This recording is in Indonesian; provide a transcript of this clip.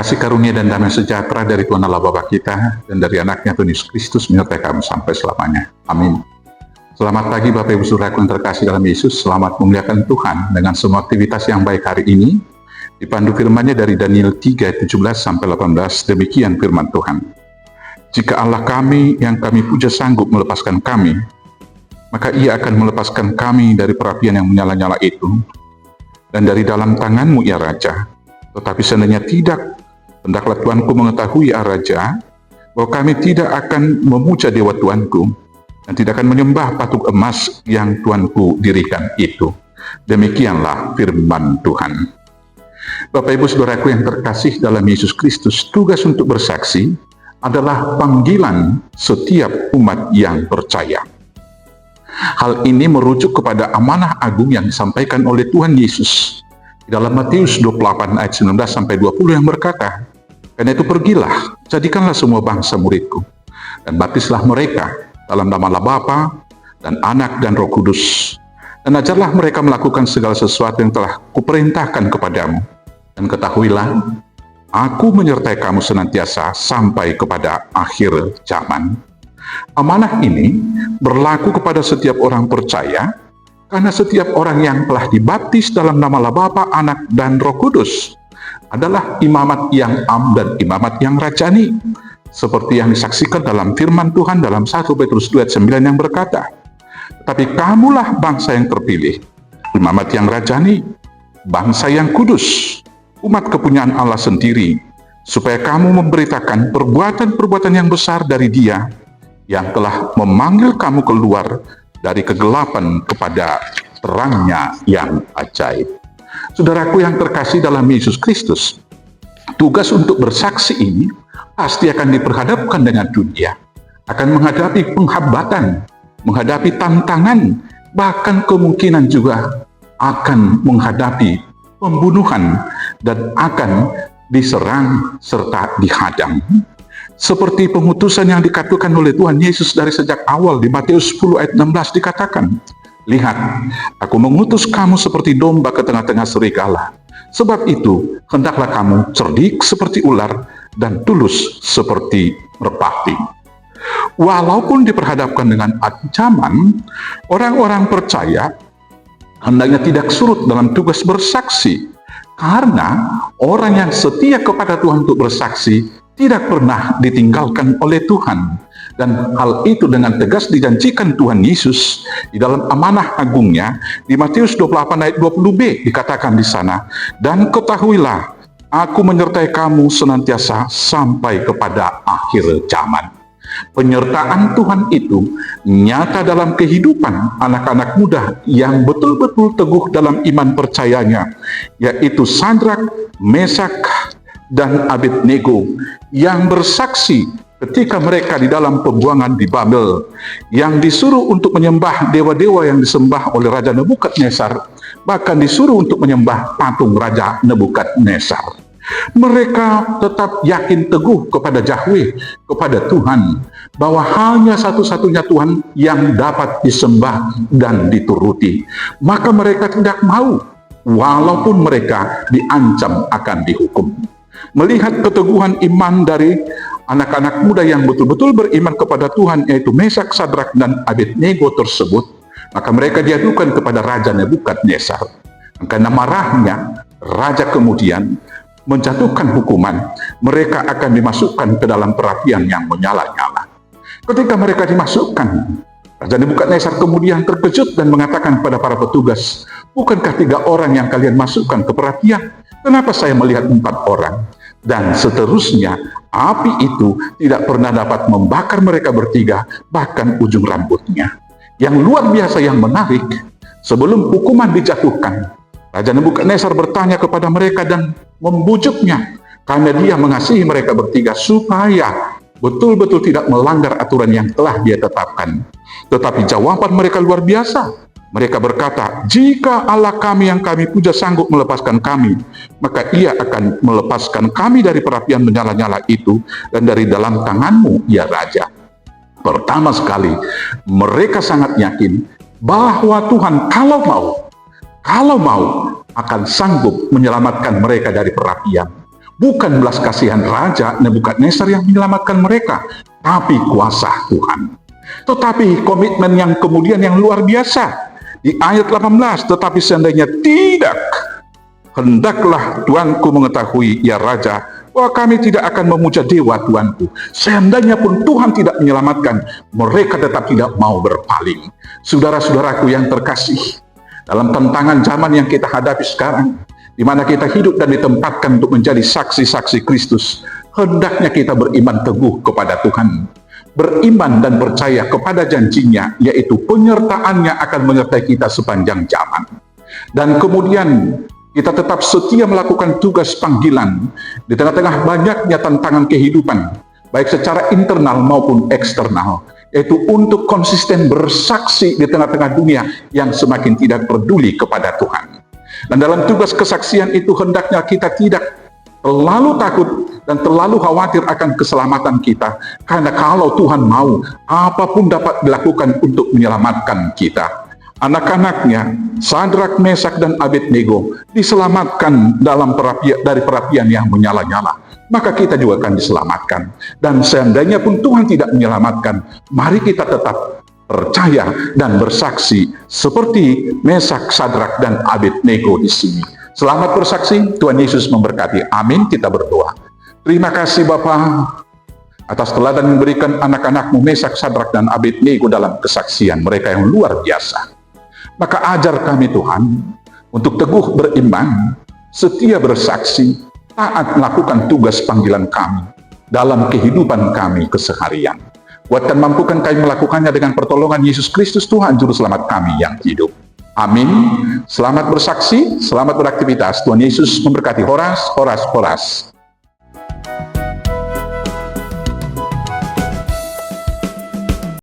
Kasih karunia dan damai sejahtera dari Tuhan Allah Bapa kita dan dari anaknya Tuhan Yesus Kristus menyertai kamu sampai selamanya. Amin. Selamat pagi Bapak Ibu Saudaraku yang terkasih dalam Yesus. Selamat memuliakan Tuhan dengan semua aktivitas yang baik hari ini. Dipandu firman-Nya dari Daniel 3, 17-18. Demikian firman Tuhan. Jika Allah kami yang kami puja sanggup melepaskan kami, maka Ia akan melepaskan kami dari perapian yang menyala-nyala itu dan dari dalam tangan-Mu ya Raja. Tetapi seandainya tidak, hendaklah Tuanku mengetahui ya Raja, bahwa kami tidak akan memuja dewa Tuanku dan tidak akan menyembah patung emas yang Tuanku dirikan itu. Demikianlah firman Tuhan. Bapak Ibu Saudaraku yang terkasih dalam Yesus Kristus, tugas untuk bersaksi adalah panggilan setiap umat yang percaya. Hal ini merujuk kepada amanah agung yang disampaikan oleh Tuhan Yesus di dalam Matius 28 ayat 19-20 yang berkata, "Karena itu pergilah, jadikanlah semua bangsa muridku, dan baptislah mereka dalam nama Allah Bapa dan Anak dan Roh Kudus, dan ajarlah mereka melakukan segala sesuatu yang telah kuperintahkan kepadamu. Dan ketahuilah, Aku menyertai kamu senantiasa sampai kepada akhir zaman." Amanah ini berlaku kepada setiap orang percaya, karena setiap orang yang telah dibaptis dalam nama Allah Bapa, Anak, dan Roh Kudus adalah imamat yang am dan imamat yang rajani, seperti yang disaksikan dalam firman Tuhan dalam 1 Petrus 2 ayat 9 yang berkata, "Tetapi kamulah bangsa yang terpilih, imamat yang rajani, bangsa yang kudus, umat kepunyaan Allah sendiri, supaya kamu memberitakan perbuatan-perbuatan yang besar dari Dia yang telah memanggil kamu keluar dari kegelapan kepada terangnya yang ajaib." Saudaraku yang terkasih dalam Yesus Kristus, tugas untuk bersaksi ini pasti akan diperhadapkan dengan dunia, akan menghadapi penghambatan, menghadapi tantangan, bahkan kemungkinan juga akan menghadapi pembunuhan dan akan diserang serta dihadang. Seperti pengutusan yang dikatakan oleh Tuhan Yesus dari sejak awal di Matius 10 ayat 16 dikatakan, "Lihat, Aku mengutus kamu seperti domba ke tengah-tengah serigala. Sebab itu, hendaklah kamu cerdik seperti ular dan tulus seperti merpati." Walaupun diperhadapkan dengan ancaman, orang-orang percaya hendaknya tidak surut dalam tugas bersaksi, karena orang yang setia kepada Tuhan untuk bersaksi tidak pernah ditinggalkan oleh Tuhan. Dan hal itu dengan tegas dijanjikan Tuhan Yesus di dalam amanah agungnya di Matius 28 ayat 20b dikatakan di sana, "Dan ketahuilah, Aku menyertai kamu senantiasa sampai kepada akhir zaman." Penyertaan Tuhan itu nyata dalam kehidupan anak-anak muda yang betul-betul teguh dalam iman percayanya, yaitu Sadrak, Mesak, dan Abednego, yang bersaksi ketika mereka di dalam pembuangan di Babel, yang disuruh untuk menyembah dewa-dewa yang disembah oleh Raja Nebukadnezar, bahkan disuruh untuk menyembah patung Raja Nebukadnezar. Mereka tetap yakin teguh kepada Yahweh, kepada Tuhan, bahwa hanya satu-satunya Tuhan yang dapat disembah dan dituruti. Maka mereka tidak mau, walaupun mereka diancam akan dihukum. Melihat keteguhan iman dari anak-anak muda yang betul-betul beriman kepada Tuhan, yaitu Mesak, Sadrak, dan Abednego tersebut, maka mereka diadukan kepada Raja Nebukadnezar. Karena marahnya, Raja kemudian menjatuhkan hukuman. Mereka akan dimasukkan ke dalam perapian yang menyala-nyala. Ketika mereka dimasukkan, Raja Nebukadnezar kemudian terkejut dan mengatakan kepada para petugas, "Bukankah 3 orang yang kalian masukkan ke perapian? Kenapa saya melihat 4 orang?" Dan seterusnya, api itu tidak pernah dapat membakar mereka bertiga, bahkan ujung rambutnya. Yang luar biasa yang menarik, sebelum hukuman dijatuhkan, Raja Nebukadnezar bertanya kepada mereka dan membujuknya, karena dia mengasihi mereka bertiga supaya betul-betul tidak melanggar aturan yang telah dia tetapkan. Tetapi jawaban mereka luar biasa. Mereka berkata, "Jika Allah kami yang kami puja sanggup melepaskan kami, maka Ia akan melepaskan kami dari perapian menyala-nyala itu dan dari dalam tangan-Mu, ya Raja." Pertama sekali, mereka sangat yakin bahwa Tuhan kalau mau, akan sanggup menyelamatkan mereka dari perapian. Bukan belas kasihan Raja Nebukadnezar yang menyelamatkan mereka, tapi kuasa Tuhan. Tetapi komitmen yang kemudian yang luar biasa. Di ayat 18, tetapi seandainya tidak, hendaklah Tuanku mengetahui, ya Raja, bahwa kami tidak akan memuja dewa Tuanku. Seandainya pun Tuhan tidak menyelamatkan, mereka tetap tidak mau berpaling. Saudara-saudaraku yang terkasih, dalam tantangan zaman yang kita hadapi sekarang, di mana kita hidup dan ditempatkan untuk menjadi saksi-saksi Kristus, hendaknya kita beriman teguh kepada Tuhan, beriman dan percaya kepada janjinya, yaitu penyertaannya akan menyertai kita sepanjang zaman. Dan kemudian kita tetap setia melakukan tugas panggilan di tengah-tengah banyaknya tantangan kehidupan, baik secara internal maupun eksternal, yaitu untuk konsisten bersaksi di tengah-tengah dunia yang semakin tidak peduli kepada Tuhan. Dan dalam tugas kesaksian itu hendaknya kita tidak terlalu takut dan terlalu khawatir akan keselamatan kita, karena kalau Tuhan mau, apapun dapat dilakukan untuk menyelamatkan kita. Anak-anaknya Sadrak, Mesak, dan Abednego diselamatkan dari perapian yang menyala-nyala, maka kita juga akan diselamatkan. Dan seandainya pun Tuhan tidak menyelamatkan, mari kita tetap percaya dan bersaksi seperti Mesak, Sadrak, dan Abednego di sini. Selamat bersaksi, Tuhan Yesus memberkati. Amin. Kita berdoa. Terima kasih Bapa atas teladan yang memberikan anak-anakmu Mesak, Sadrak, dan Abednego dalam kesaksian mereka yang luar biasa. Maka ajar kami Tuhan untuk teguh beriman, setia bersaksi, taat melakukan tugas panggilan kami dalam kehidupan kami keseharian. Buat dan mampukan kami melakukannya dengan pertolongan Yesus Kristus Tuhan Juru Selamat kami yang hidup. Amin. Selamat bersaksi, selamat beraktivitas. Tuhan Yesus memberkati. Horas, horas, horas.